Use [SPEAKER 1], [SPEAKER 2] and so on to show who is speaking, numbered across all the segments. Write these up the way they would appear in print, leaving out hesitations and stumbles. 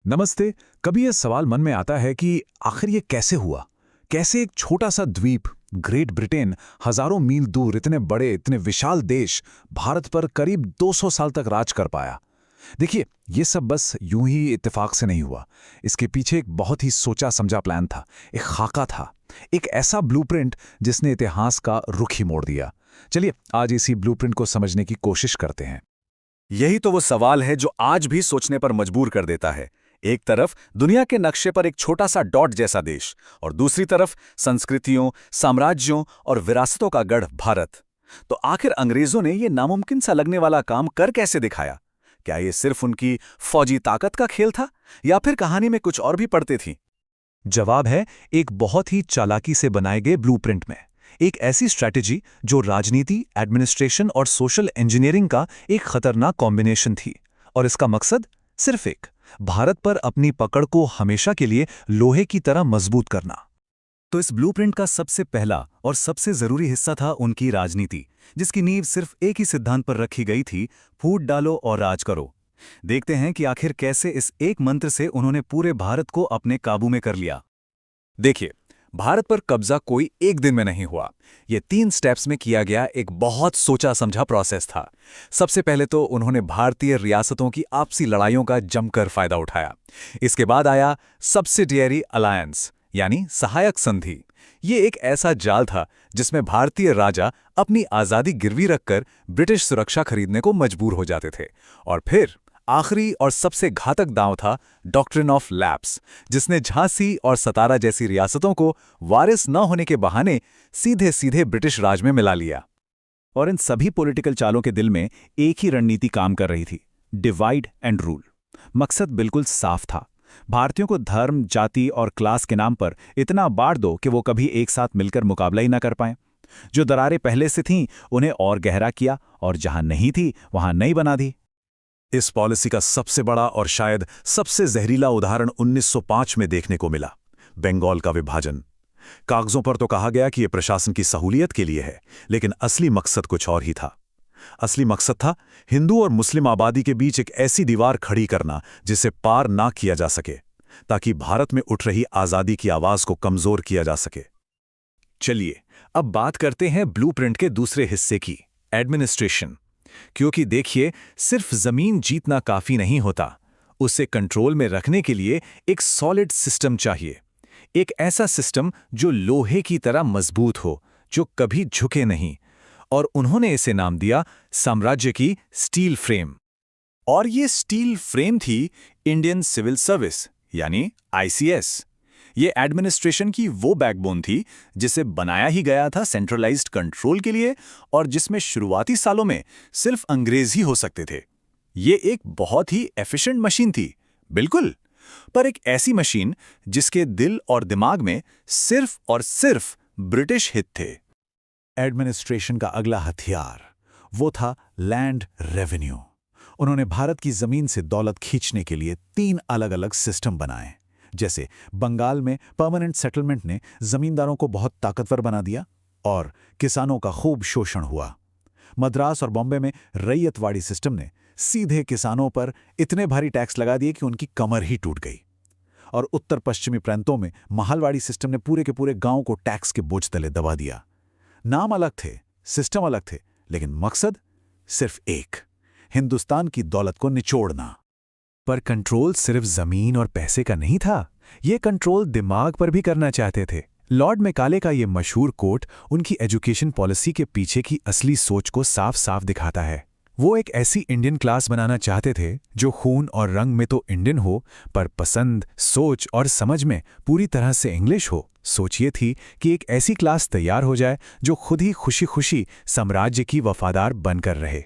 [SPEAKER 1] नमस्ते। कभी ये सवाल मन में आता है कि आखिर ये कैसे हुआ? कैसे एक छोटा सा द्वीप ग्रेट ब्रिटेन हजारों मील दूर इतने बड़े इतने विशाल देश भारत पर करीब 200 साल तक राज कर पाया? देखिए, ये सब बस यूं ही इत्तेफाक से नहीं हुआ। इसके पीछे एक बहुत ही सोचा समझा प्लान था, एक खाका था, एक ऐसा ब्लूप्रिंट जिसने इतिहास का रुख ही मोड़ दिया। चलिए आज इसी ब्लूप्रिंट को समझने की कोशिश करते हैं।
[SPEAKER 2] यही तो वो सवाल है जो आज भी सोचने पर मजबूर कर देता है। एक तरफ दुनिया के नक्शे पर एक छोटा सा डॉट जैसा देश और दूसरी तरफ संस्कृतियों, साम्राज्यों और विरासतों का गढ़ भारत। तो आखिर अंग्रेजों ने ये नामुमकिन सा लगने वाला काम कर कैसे दिखाया? क्या ये सिर्फ उनकी फौजी ताकत का खेल था या फिर कहानी में कुछ और भी पड़ते थी?
[SPEAKER 1] जवाब है एक बहुत ही चालाकी से बनाए गए ब्लूप्रिंट में। एक ऐसी स्ट्रैटेजी जो राजनीति, एडमिनिस्ट्रेशन और सोशल इंजीनियरिंग का एक खतरनाक कॉम्बिनेशन थी। और इसका मकसद सिर्फ एक, भारत पर अपनी पकड़ को हमेशा के लिए लोहे की तरह मजबूत करना।
[SPEAKER 2] तो इस ब्लूप्रिंट का सबसे पहला और सबसे जरूरी हिस्सा था उनकी राजनीति, जिसकी नींव सिर्फ एक ही सिद्धांत पर रखी गई थी: फूट डालो और राज करो। देखते हैं कि आखिर कैसे इस एक मंत्र से उन्होंने पूरे भारत को अपने काबू में कर लिया। देखिए, भारत पर कब्जा कोई एक दिन में नहीं हुआ। ये 3 स्टेप्स में किया गया एक बहुत सोचा समझा प्रोसेस था। सबसे पहले तो उन्होंने भारतीय रियासतों की आपसी लड़ाइयों का जमकर फायदा उठाया। इसके बाद आया सब्सिडियरी अलायंस, यानी सहायक संधि। ये एक ऐसा जाल था जिसमें भारतीय राजा अपनी आज़ादी गिरवी रखकर ब्रिटिश सुरक्षा खरीदने को मजबूर हो जाते थे। और फिर आखिरी और सबसे घातक दांव था डॉक्ट्रिन ऑफ लैप्स, जिसने झांसी और सतारा जैसी रियासतों को वारिस न होने के बहाने सीधे सीधे ब्रिटिश राज में मिला लिया। और इन सभी पॉलिटिकल चालों के दिल में एक ही रणनीति काम कर रही थी: डिवाइड एंड रूल। मकसद बिल्कुल साफ था: भारतीयों को धर्म, जाति और क्लास के नाम पर इतना बांट दो कि वो कभी एक साथ मिलकर मुकाबला ही ना कर पाएं। जो दरारें पहले से थीं उन्हें और गहरा किया, और जहां नहीं थी वहां नई बना दी। इस पॉलिसी का सबसे बड़ा और शायद सबसे जहरीला उदाहरण 1905 में देखने को मिला: बंगाल का विभाजन। कागजों पर तो कहा गया कि यह प्रशासन की सहूलियत के लिए है, लेकिन असली मकसद कुछ और ही था। असली मकसद था हिंदू और मुस्लिम आबादी के बीच एक ऐसी दीवार खड़ी करना जिसे पार ना किया जा सके, ताकि भारत में उठ रही आजादी की आवाज को कमजोर किया जा सके। चलिए अब बात करते हैं ब्लूप्रिंट के दूसरे हिस्से की, एडमिनिस्ट्रेशन। क्योंकि देखिए, सिर्फ जमीन जीतना काफी नहीं होता, उसे कंट्रोल में रखने के लिए एक सॉलिड सिस्टम चाहिए। एक ऐसा सिस्टम जो लोहे की तरह मजबूत हो, जो कभी झुके नहीं। और उन्होंने इसे नाम दिया साम्राज्य की स्टील फ्रेम। और ये स्टील फ्रेम थी इंडियन सिविल सर्विस, यानी आईसीएस। ये एडमिनिस्ट्रेशन की वो बैकबोन थी जिसे बनाया ही गया था सेंट्रलाइज्ड कंट्रोल के लिए, और जिसमें शुरुआती सालों में सिर्फ अंग्रेज ही हो सकते थे। ये एक बहुत ही एफिशिएंट मशीन थी, बिल्कुल, पर एक ऐसी मशीन जिसके दिल और दिमाग में सिर्फ और सिर्फ ब्रिटिश हित थे। एडमिनिस्ट्रेशन का अगला हथियार वो था लैंड रेवेन्यू। उन्होंने भारत की जमीन से दौलत खींचने के लिए 3 अलग अलग सिस्टम बनाए। जैसे बंगाल में परमानेंट सेटलमेंट ने जमींदारों को बहुत ताकतवर बना दिया और किसानों का खूब शोषण हुआ। मद्रास और बॉम्बे में रैयतवाड़ी सिस्टम ने सीधे किसानों पर इतने भारी टैक्स लगा दिए कि उनकी कमर ही टूट गई। और उत्तर पश्चिमी प्रांतों में महालवाड़ी सिस्टम ने पूरे के पूरे गांव को टैक्स के बोझ तले दबा दिया। नाम अलग थे, सिस्टम अलग थे, लेकिन मकसद सिर्फ एक: हिंदुस्तान की दौलत को निचोड़ना। पर कंट्रोल सिर्फ जमीन और पैसे का नहीं था, ये कंट्रोल दिमाग पर भी करना चाहते थे। लॉर्ड मैकाले का ये मशहूर कोट उनकी एजुकेशन पॉलिसी के पीछे की असली सोच को साफ साफ दिखाता है। वो एक ऐसी इंडियन क्लास बनाना चाहते थे जो खून और रंग में तो इंडियन हो, पर पसंद, सोच और समझ में पूरी तरह से इंग्लिश हो। सोच ये थी कि एक ऐसी क्लास तैयार हो जाए जो खुद ही खुशी खुशी साम्राज्य की वफादार बनकर रहे।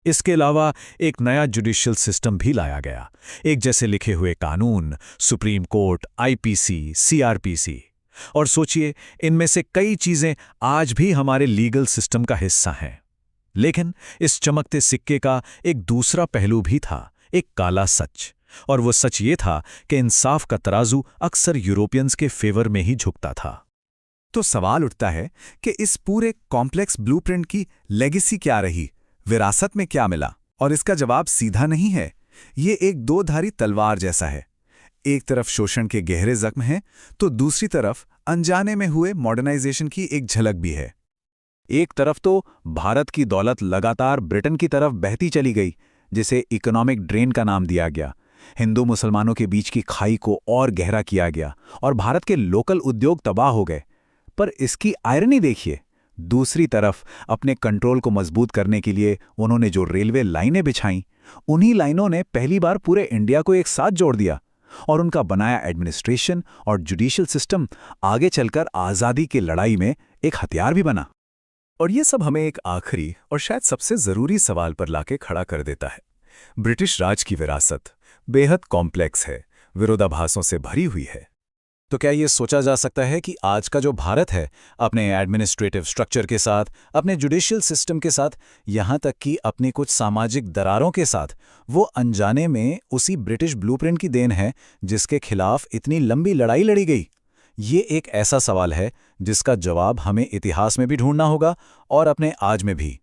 [SPEAKER 2] इसके अलावा एक नया जुडिशियल सिस्टम भी लाया गया, एक जैसे लिखे हुए कानून, सुप्रीम कोर्ट, आईपीसी, सीआरपीसी। और सोचिए, इनमें से कई चीजें आज भी हमारे लीगल सिस्टम का हिस्सा हैं। लेकिन इस चमकते सिक्के का एक दूसरा पहलू भी था, एक काला सच। और वो सच ये था कि इंसाफ का तराजू अक्सर यूरोपियंस के फेवर में ही झुकता था। तो सवाल उठता है कि इस पूरे कॉम्प्लेक्स ब्लूप्रिंट की लेगेसी क्या रही, विरासत में क्या मिला? और इसका जवाब सीधा नहीं है, ये एक 2-धारी तलवार जैसा है।
[SPEAKER 1] एक तरफ शोषण के गहरे जख्म हैं, तो दूसरी तरफ अनजाने में हुए मॉडर्नाइजेशन की एक झलक भी है। एक तरफ तो भारत की दौलत लगातार ब्रिटेन की तरफ बहती चली गई, जिसे इकोनॉमिक ड्रेन का नाम दिया गया। हिंदू मुसलमानों के बीच की खाई को और गहरा किया गया और भारत के लोकल उद्योग तबाह हो गए। पर इसकी आयरनी देखिए, दूसरी तरफ अपने कंट्रोल को मजबूत करने के लिए उन्होंने जो रेलवे लाइनें बिछाईं, उन्हीं लाइनों ने पहली बार पूरे इंडिया को एक साथ जोड़ दिया और उनका बनाया एडमिनिस्ट्रेशन और जुडिशियल सिस्टम आगे चलकर आज़ादी की लड़ाई में एक हथियार भी बना।
[SPEAKER 2] और ये सब हमें एक आखिरी और शायद सबसे ज़रूरी सवाल पर लाके खड़ा कर देता है। ब्रिटिश राज की विरासत बेहद कॉम्प्लेक्स है, विरोधाभासों से भरी हुई है।
[SPEAKER 1] तो क्या ये सोचा जा सकता है कि आज का जो भारत है, अपने एडमिनिस्ट्रेटिव स्ट्रक्चर के साथ, अपने जुडिशियल सिस्टम के साथ, यहाँ तक कि अपनी कुछ सामाजिक दरारों के साथ, वो अनजाने में उसी ब्रिटिश ब्लूप्रिंट की देन है जिसके खिलाफ इतनी लंबी लड़ाई लड़ी गई? ये एक ऐसा सवाल है जिसका जवाब हमें इतिहास में भी ढूंढना होगा और अपने आज में भी।